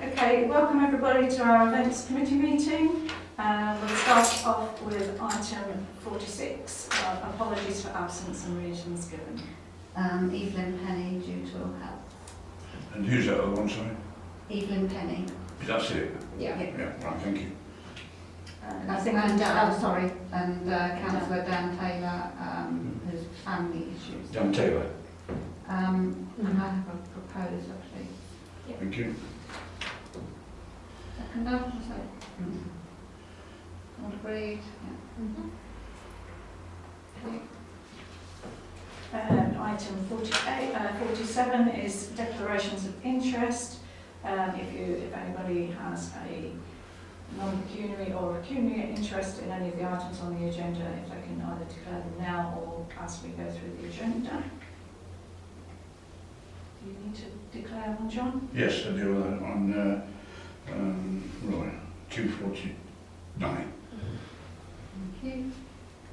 Okay, welcome everybody to our events committee meeting. We'll start off with item 46, apologies for absence and reasons given. Evelyn Penny, due to ill health. And who's that other one, sorry? Evelyn Penny. That's it? Yeah. Yeah, right, thank you. And Councillor Dan Taylor, whose family issues. Dan Taylor, And I have a proposer, please. thank you. Seconder, all agreed? Yeah. Item 47 is declarations of interest. If anybody has a non-pecuniary or pecuniary interest in any of the items on the agenda, if they can either declare them now or as we go through the agenda. Do you need to declare one, John? Yes, I do on right, 249. Thank you.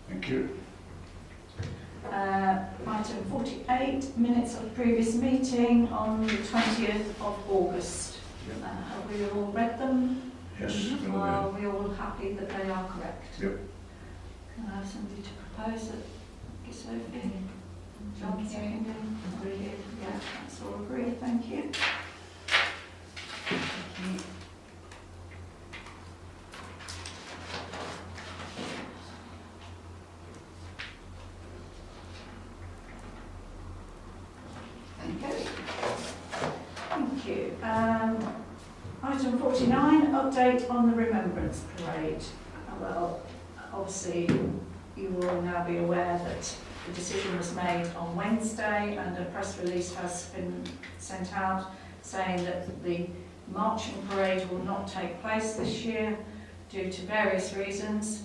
Thank you. Item 48, minutes of the previous meeting on the 20th of August. Have we all read them? Yes, Are we all happy that they are correct? Yep. Can I have somebody to propose it? Sophie? John seconding? Agreed. Yeah, that's all agreed. Thank you. Thank you. Item 49, update on the Remembrance Parade. Well, obviously you will all now be aware that the decision was made on Wednesday and a press release has been sent out saying that the marching parade will not take place this year due to various reasons.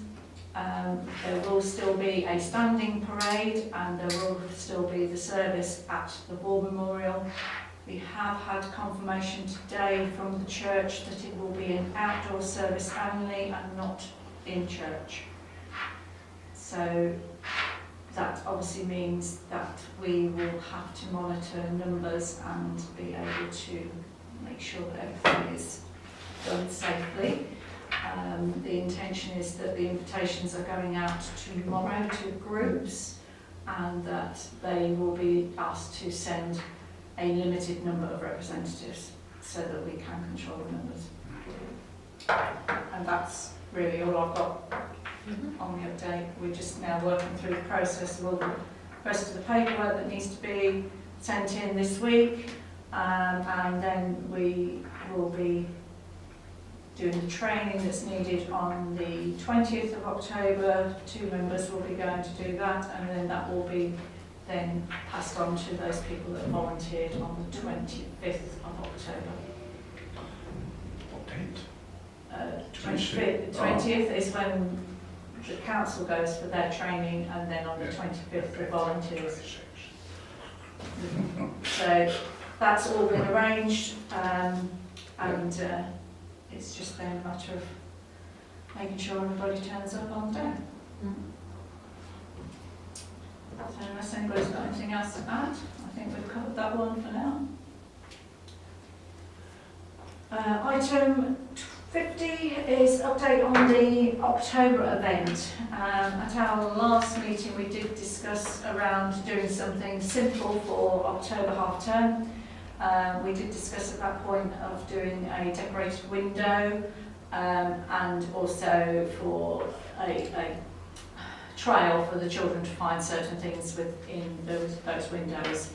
There will still be a standing parade and there will still be the service at the War Memorial. We have had confirmation today from the church that it will be an outdoor service only and not in church. So that obviously means that we will have to monitor numbers and be able to make sure that everything is done safely. The intention is that the invitations are going out tomorrow to groups and that they will be asked to send a limited number of representatives so that we can control the numbers. And that's really all I've got on the update. We're just now working through the process of all the rest of the paperwork that needs to be sent in this week, and then we will be doing the training that's needed on the 20th of October. 2 members will be going to do that, and then that will be then passed on to those people that volunteered on the 25th of October. What date? 20th is when the council goes for their training, and then on the 25th the volunteers. So that's all been arranged, and it's just then a matter of making sure everybody turns up on the day. So unless anybody's got anything else to add, I think we've covered that one for now. Item 50 is update on the October event. At our last meeting we did discuss around doing something simple for October half term. We did discuss at that point of doing a decorated window and also for a trail for the children to find certain things within those windows.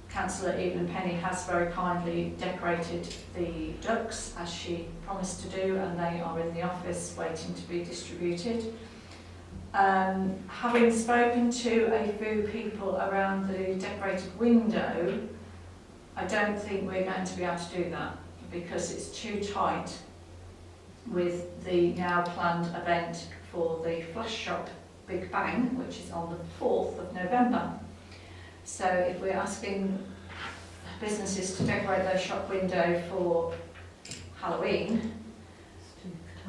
Councillor Evelyn Penny has very kindly decorated the ducks as she promised to do, and they are in the office waiting to be distributed. Having spoken to a few people around the decorated window, I don't think we're going to be able to do that because it's too tight with the now planned event for the Flash Shop Big Bang, which is on the 4th of November. So if we're asking businesses to decorate their shop window for Halloween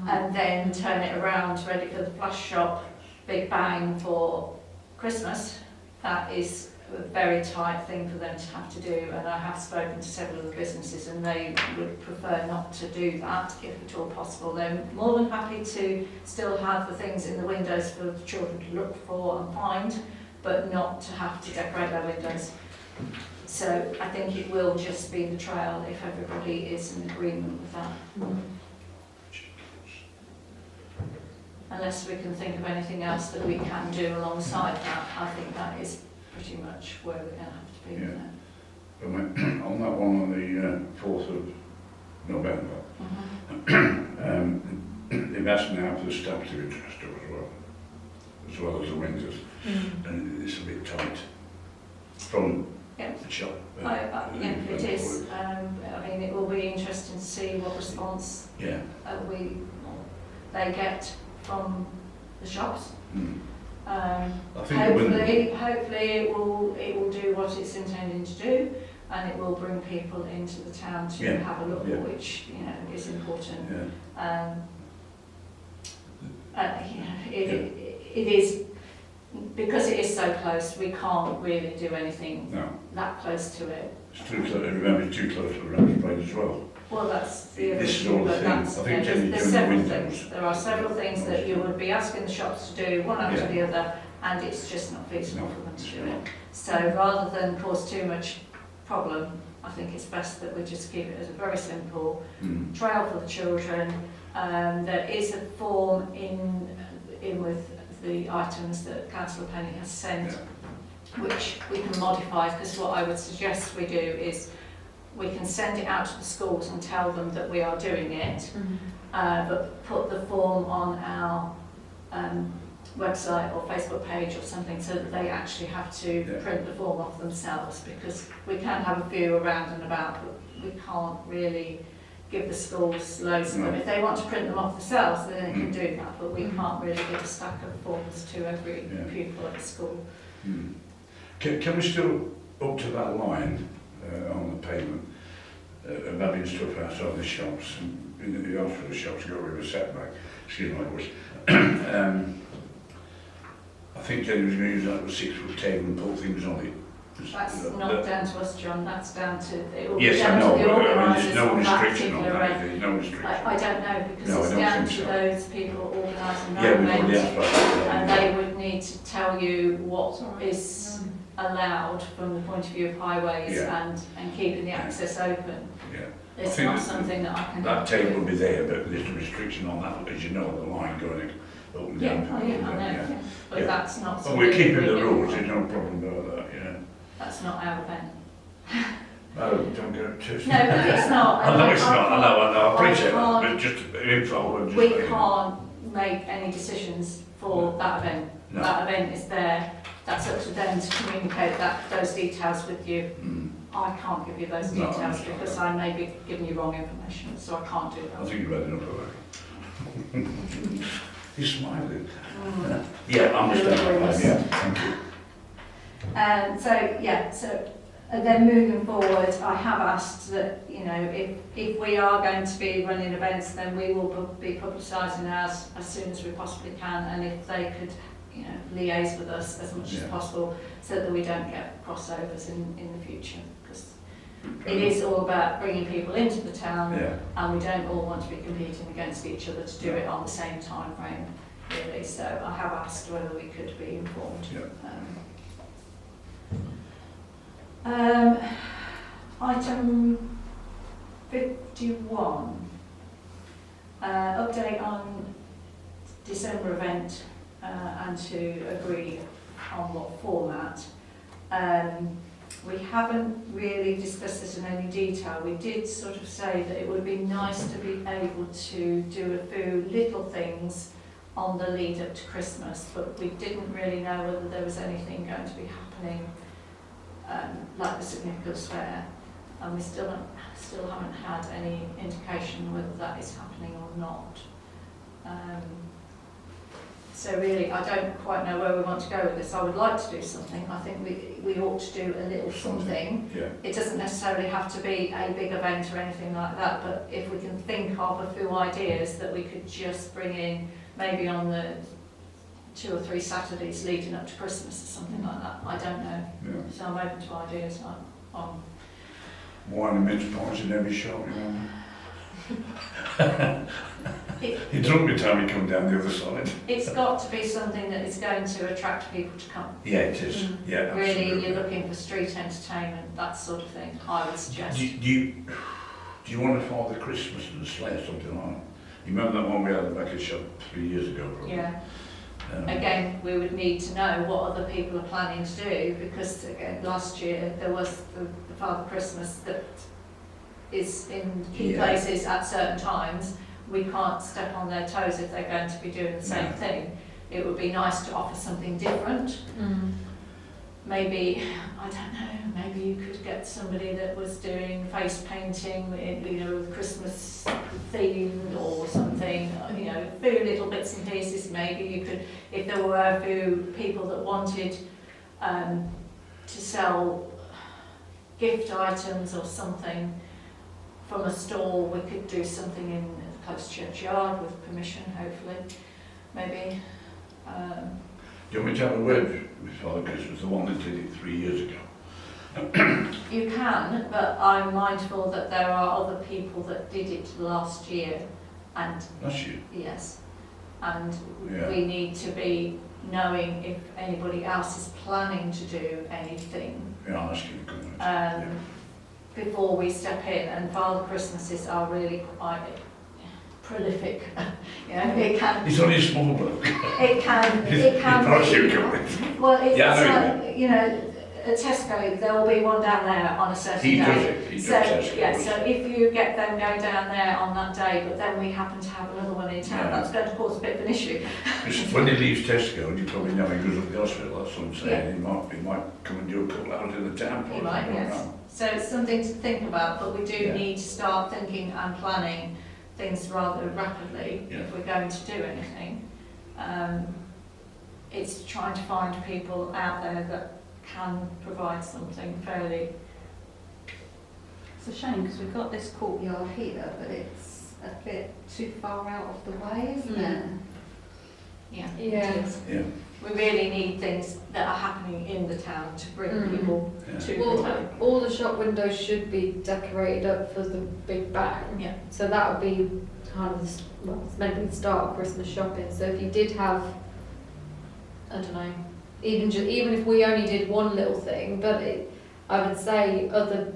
and then turn it around ready for the Flash Shop Big Bang for Christmas, that is a very tight thing for them to have to do, and I have spoken to several of the businesses and they would prefer not to do that if at all possible. They're more than happy to still have the things in the windows for the children to look for and find, but not to have to decorate their windows. So I think it will just be the trail if everybody is in agreement with that. Unless we can think of anything else that we can do alongside that, I think that is pretty much where we're going to have to be. Yeah. Now. But on that one on the 4th of November, they've asked now for the staff to be dressed up as well as the windows, and it's a bit tight from the shop. Yeah, it is. I mean, it will be interesting to see what response they get from the shops. I think Hopefully it will do what it's intending to do, and it will bring people into the town to have a look, which is important. It is, because it is so close, we can't really do anything that close to it. It's too close. Remember, it's too close to the ramp parade as well. Well, that's the other This is all the things. I think there's several things. There are several things that you would be asking the shops to do, one after the other, and it's just not feasible for them to do it. So rather than cause too much problem, I think it's best that we just keep it as a very simple trail for the children. There is a form in with the items that Councillor Penny has sent, which we can modify, because what I would suggest we do is we can send it out to the schools and tell them that we are doing it, but put the form on our website or Facebook page or something so that they actually have to print the form off themselves, because we can have a few around and about, but we can't really give the schools loads of them. If they want to print them off themselves, then they can do that, but we can't really give a stack of forms to every pupil at the school. Can we still, up to that line on the pavement, of having stuff outside the shops, and the outside of the shops got rid of a setback, excuse my voice. I think Jenny was going to use that with 6-foot table and put things on it. That's not down to us, John, that's down to, it will be yes, down I know, to the but organisers there's no on that restriction on particular that, event. there's no restriction. I don't know, because No, it's I don't down think to so. those people organising that Yeah, we've event, already asked and they would need to tell you what is allowed from the point of view of highways and keeping the access open. It's not something that I can... That table will be there, but there's a restriction on that, as you know, the line going up and down. I know. But that's not But something... we're keeping the we rules, can- there's no problem about that, That's not our event. Oh, don't go too... No, but it's not. I know it's not, I know, I appreciate can't- that, but just info. and just We saying. can't make any decisions for that event. No. That event is there. That's up to them to communicate those details with you. I can't give you those No, details that's because right. I may be giving you wrong information, so I can't do I that. think you've had enough of that. You're smiling. Yeah, I understand. Thank you. So then moving forward, I have asked that, if we are going to be running events, then we will be publicising ours as soon as we possibly can, and if they could, liaise with us as much as possible so that we don't get crossovers in the future, because it is all about bringing people into the town, and we don't all want to be competing against each other to do it on the same time frame, really. So I have asked whether we could be informed. Item 51, update on December event and to agree on what format. We haven't really discussed this in any detail. We did sort of say that it would be nice to be able to do a few little things on the lead up to Christmas, but we didn't really know whether there was anything going to be happening like the St Nicholas Fair, and we still haven't had any indication whether that is happening or not. So really, I don't quite know where we want to go with this. I would like to do something. I think we ought to do a little something. It doesn't necessarily have to be a big event or anything like that, but if we can think of a few ideas that we could just bring in, maybe on the 2 or 3 Saturdays leading up to Christmas or something like that. I don't know. Yeah. So I'm open to ideas on Wine and mince pies in every shop, you know. it. He drunk me time he come down the other side. It's got to be something that is going to attract people to come. Yeah, it is. Yeah, Really, absolutely. you're looking for street entertainment, that sort of thing, I would suggest. Do you want to Father Christmas and the sleigh or something like that? You remember that one we had at the back of the shop 3 years ago? Probably? Yeah. Again, we would need to know what other people are planning to do, because again, last year there was the Father Christmas that is in key places at certain times. We can't step on their toes if they're going to be doing the same thing. It would be nice to offer something different. Maybe, I don't know, maybe you could get somebody that was doing face painting, you know, with Christmas themed or something, you know, a few little bits and pieces. Maybe you could, if there were a few people that wanted to sell gift items or something from a stall, we could do something in the close churchyard with permission, hopefully, maybe. Do you want me to have a word with Father Christmas, the one that did it 3 years ago? You can, but I'm mindful that there are other people that did it last year, and That's you. yes, and Yeah. we need to be knowing if anybody else is planning to do anything Yeah, I'll ask you to come out. before we step in. And Father Christmases are really quite prolific. You know, it can. He's only a small bloke. It can be. Well, it's like, you know, at Tesco, there will be one down there on a certain He day. does it. He So, does Tesco. yeah, so if you get them go down there on that day, but then we happen to have another one in town, Yeah. that's going to cause a bit of an issue. Because when he leaves Tesco, and you probably know he goes up the hospital, that's what I'm saying, he might come and do a couple out in the town. He might, yes. So it's something to think about, but we do Yeah. need to start thinking and planning things rather rapidly Yeah. if we're going to do anything. It's trying to find people out there that can provide something fairly. It's a shame because we've got this courtyard here, but it's a bit too far out of the way, isn't it? Yeah. Yeah. it is. Yeah. We really need things that are happening in the town to bring people Yeah. to the Well, town. all the shop windows should be decorated up for the big bang. Yeah. So that would be kind of, well, it's meant to be the start of Christmas shopping. So if you did have, I don't know, even if we only did one little thing, but I would say other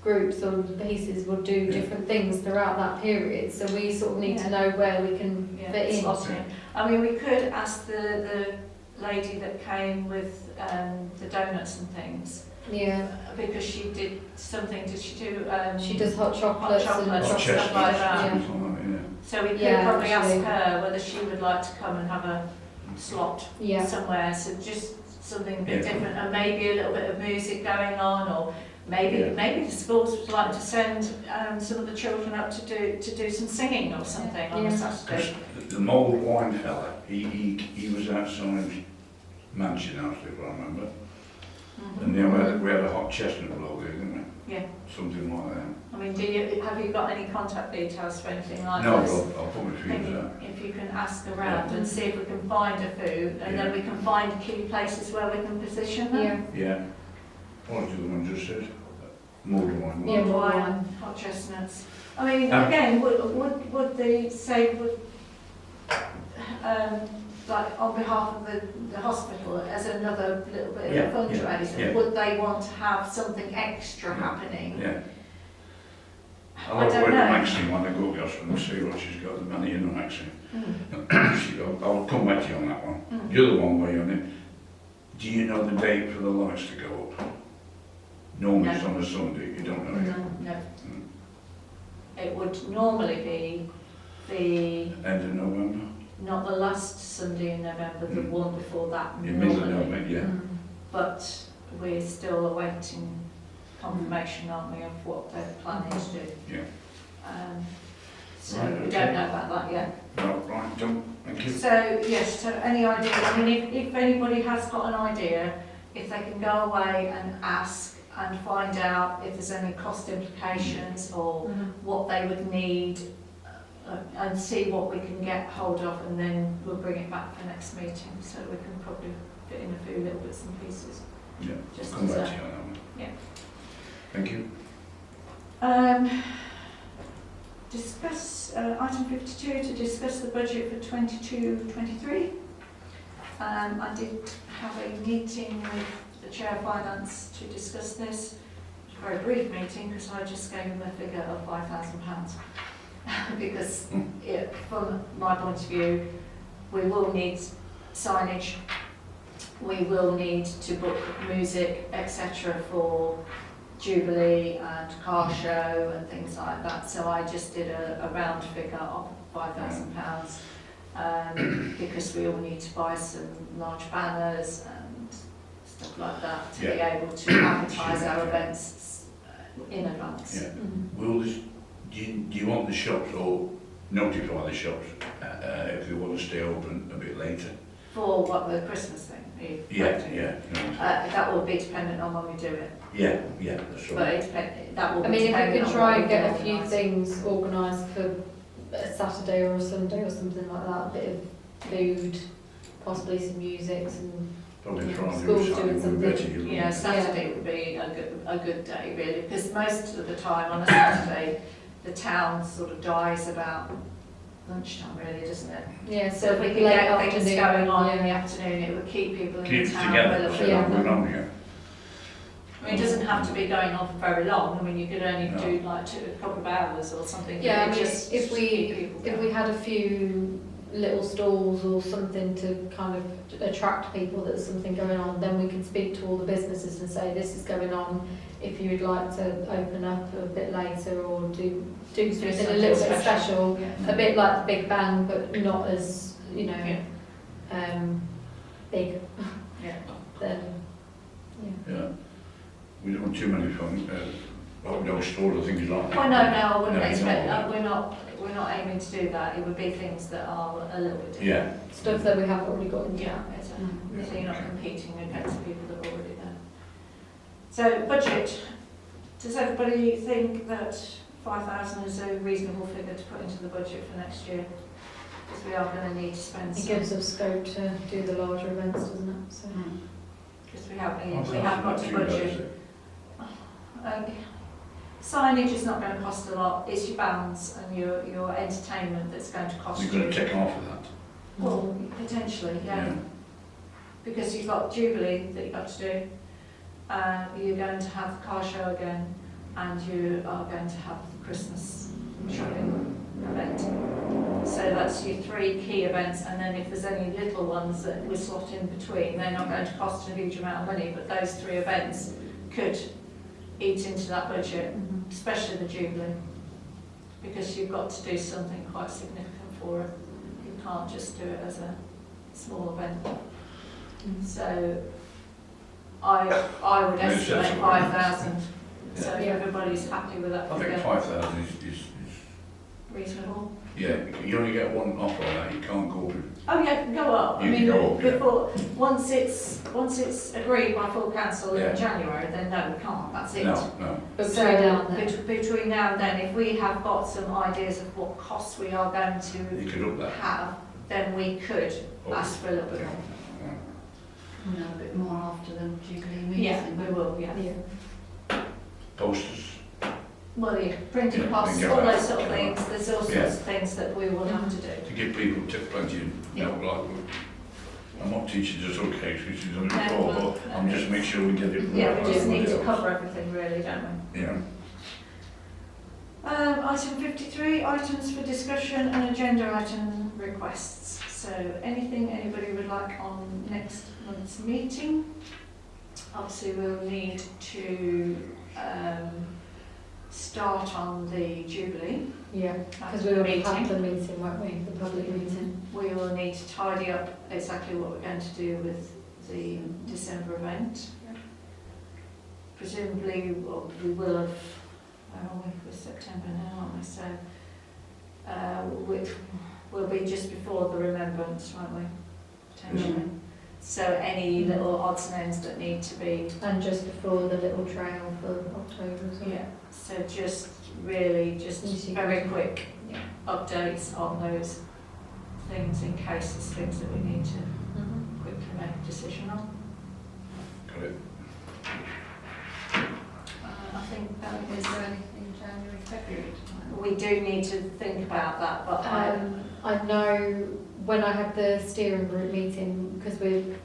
groups or pieces would do different things throughout that period. So we sort of need to know where we can Yeah, fit in. slot in. I mean, we could ask the lady that came with the donuts and things, Yeah, because she did something. Did she do? she does hot chocolates and chocolates Hot and stuff chestnuts, like that. Yeah. something like that, yeah. So we could Yeah, probably actually. ask her whether she would like to come and have a slot yeah. somewhere. So just something a bit Yeah. different, and maybe a little bit of music going on, or maybe Yeah. maybe the schools would like to send some of the children up to do some singing or something on a Yeah. Saturday. Because the mould wine fella, he was outside Mansion House, if I remember. Mhm. And you know, we had a hot chestnut bloke there, didn't we? Yeah. Something like that. I mean, have you got any contact details for anything like No, this? I'll put my feelers out. If you can ask around and see if we can find a food, and then we can find key places where we can position them. Yeah. Yeah. What did the one just said? Mould wine. Yeah, Mulled mulled wine, wine. hot chestnuts. I mean, Um, again, would they say, like on behalf of the hospital, as another little bit Yeah, of a fundraiser, yeah. would they want to have something extra happening? Yeah. I'll I have a don't word with know. Maxine when I go up the hospital and see what she's got the money in, Maxine. Mm. I'll come back to you on that one. Mm. The other one where you're on it, do you know the date for the lights to go up? Normally it's on a Sunday, you don't know yet. No. Mm. It would normally be the, End of November? not the last Sunday in November, the Mm. one before that In middle of normally. November, yeah. But we're still awaiting confirmation, aren't we, of what they're planning to do. Yeah. So Right, we okay. don't know about that yet. No, right, done, thank you. So, yes, so any ideas? I mean, if anybody has got an idea, if they can go away and ask and find out if there's any cost implications or what they would need, and see what we can get hold of, and then we'll bring it back for next meeting, so we can probably fit in a few little bits and pieces. Yeah, Just come as back a- to you on that one. Yeah. Thank you. Discuss, item 52, to discuss the budget for 22-23. I did have a meeting with the Chair of Finance to discuss this. It was a very brief meeting because I just gave him a figure of £5,000 because from my point of view, we will need signage, we will need to book music, etc. for Jubilee and car show and things like that. So I just did a round figure of £5,000 because we all need to buy some large banners and stuff like that to be able to advertise our events in advance. Yeah. Mhm. Will this, do you want the shops or notify the shops if they want to stay open a bit later? For what, the Christmas thing? Yeah. That will be dependent on when we do it. Yeah, that's But right. that will I be mean, if we dependent could on try what and we get a can few organise. things organised for a Saturday or a Sunday or something like that, a bit of food, possibly some music, some Probably Friday or Schools Saturday doing would be something. better. You Yeah, know. Saturday would be a good day really, because most of the time on a Saturday, the town sort of dies about lunchtime really, doesn't it? yeah. So if we could late get things afternoon, going on in the yeah. afternoon, it would keep people in Keep the it town for a together, little so bit Yeah. that longer. we're on here. I mean, it doesn't have to be going on for very long. I mean, you could only No. do like a couple of hours or something. Yeah, I It mean, just if we keep people if going. we had a few little stalls or something to kind of attract people, there's something going on, then we can speak to all the businesses and say this is going on. If you would like to open up a bit later or do something a something little bit special, Yeah. a bit like the Big Bang, but not as big. Yeah. Then Yeah. We don't want too many fun. Hot dog stores or things like that. Well, no, I wouldn't No, expect no. that. We're not aiming to do that. It would be things that are a little bit different. Yeah. stuff that we have already got in Yeah, town. exactly. So you're not competing against people that are already there. So budget. Does everybody think that 5,000 is a reasonable figure to put into the budget for next year? Because we are going to need to spend It some. gives us scope to do the larger events, doesn't it? So. Because we have Not got to too bad, is budget. it? Signage is not going to cost a lot. It's your bands and your entertainment that's going to cost We're you. going to take off of that. Well, potentially, yeah. Because you've got Jubilee that you've got to do. You're going to have the car show again, and you are going to have the Christmas shopping event. So that's your three key events, and then if there's any little ones that we slot in between, they're not going to cost a huge amount of money, but those three events could eat into that budget, especially the Jubilee, because you've got to do something quite significant for it. You can't just do it as a small event. So I would Makes estimate sense. 5,000. So Yeah. everybody's happy with that I think figure. 5,000 is Reasonable. yeah, you only get one offer on that, you can't go over. Oh yeah, it can go up. I You mean, can go up, yeah. before once it's agreed by full council Yeah. in January, then no, we can't. That's it. No. But So between now and then. between now and then, if we have got some ideas of what costs we are going to You could up that. have, then we could Oh. ask for a little bit more. We'll know a bit more after the Jubilee meeting. Yeah, we will. Yeah. Posters. Well, yeah, printing Yeah, costs, we can all get those that. sort of things. There's all sorts Yeah. of things that we will have to do. To give people plenty of help, like I'm not teaching this whole case, which is only No, before, well, but I'm just make sure we get it. Yeah, we right, just need to whatever. cover everything, really, don't we? Yeah. Item 53, items for discussion and agenda item requests. So anything anybody would like on next month's meeting? Obviously we'll need to start on the Jubilee. Yeah, because we will have the meeting, won't we? The public meeting. We will need to tidy up exactly what we're going to do with the December event. Presumably, well, we will have, where are we? We're September now, aren't we? So we'll be just before the remembrance, won't we? Potentially. So any little odds and ends that need to be, And just before the little trail for October as well. yeah. So just really, just Easy. very quick. Yeah. updates on those things in case there's things that we need to Mhm. quickly make a decision on. Got it. I think that Is is, there anything January, February time? we do need to think about that, but I know when I had the steering group meeting, because we've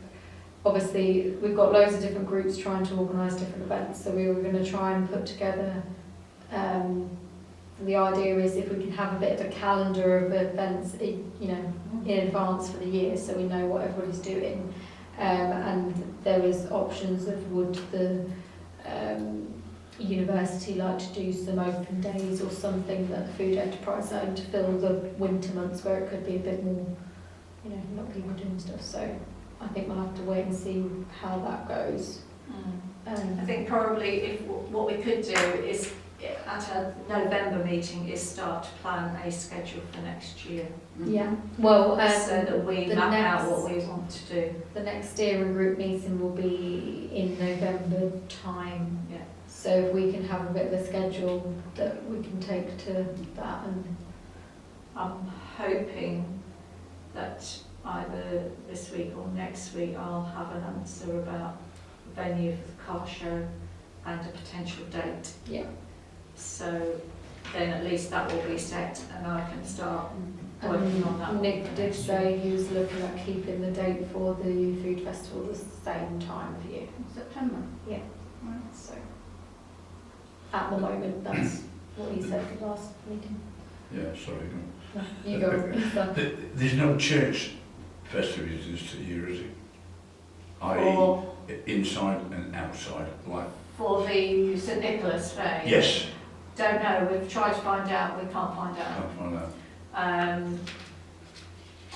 got loads of different groups trying to organise different events, so we were going to try and put together, the idea is if we can have a bit of a calendar of events, in advance for the year, so we know what everybody's doing. And there was options of would the university like to do some open days or something that the food enterprise zone to fill the winter months where it could be a bit more, not people doing stuff. So I think we'll have to wait and see how that goes. I think probably what we could do is at a November meeting is start to plan a schedule for next year. Yeah, well, So that we the map out next- what we want to do. the next steering group meeting will be in November time. Yeah. So if we can have a bit of a schedule that we can take to that, and I'm hoping that either this week or next week I'll have an answer about venue for the car show and a potential date. yeah. So then at least that will be set and I can start working on that. one Nick for did next say year. he was looking at keeping the date for the food festival the same time of year. September? Yeah. So at the moment, that's what he said at the last meeting. Yeah, sorry. No, you go. There's no church festivities this year, is it? I.e. For, inside and outside, like... for the St Nicholas Fair? Yes. Don't know, we've tried to find out, we can't find out. Can't find out.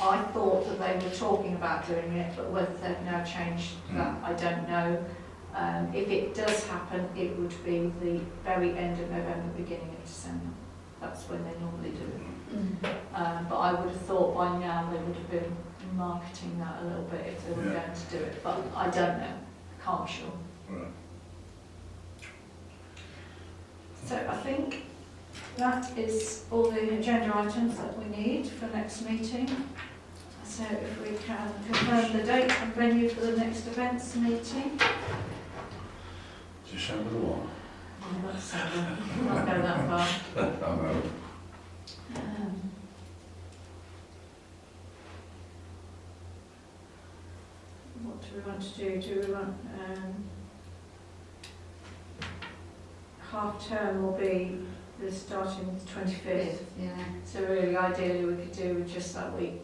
I thought that they were talking about doing it, but whether they've now changed that, I don't know. If it does happen, it would be the very end of November, beginning of December. That's when they normally do it. But I would have thought by now they would have been marketing that a little bit if they were Yeah. going to do it, but I don't know, can't be sure. Right. So I think that is all the agenda items that we need for next meeting. So if we can confirm the date and venue for the next events meeting. December the what? Let's not go that far. I know. What do we want to do? Do we want half term will be the starting the 25th. Yeah. So really ideally we could do just that week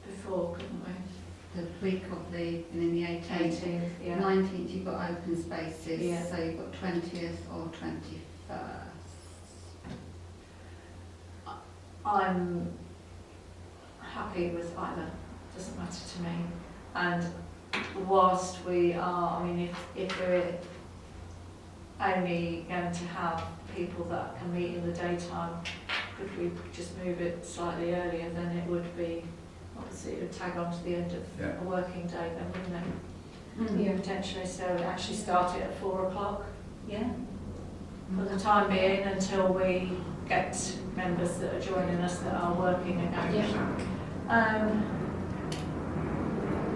before, couldn't we? The week of the 18th. 18th, yeah. 19th you've got open spaces, Yeah. so you've got 20th or 21st. I'm happy with either, doesn't matter to me. And whilst we are, I mean, if we're only going to have people that can meet in the daytime, could we just move it slightly earlier, then it would be, obviously it would tag on to the end of Yeah. a working day then, wouldn't it? Mm. Yeah, potentially, so actually start it at 4 o'clock Yeah. for the time being until we get members that are joining us that are working again.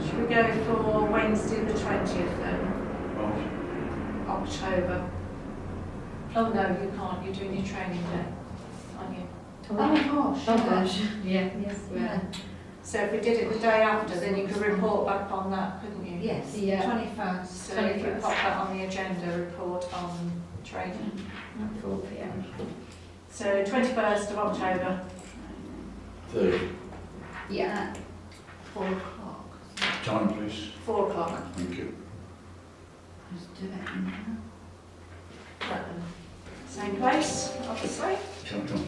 Should we go for Wednesday the 20th then, October? Oh no, you can't, you're doing your training day, aren't you? Oh gosh. Oh gosh. Yeah. Yes, Yeah. So if we did it the day after, then you could report back on that, couldn't you? Yes, Yeah. 21st. So if you pop that on the agenda, report on training. 4 p.m. So 21st of October, Third. Yeah. 4 o'clock. Time, please. 4 o'clock. Thank you. Just do it in there. Same place, obviously. Come.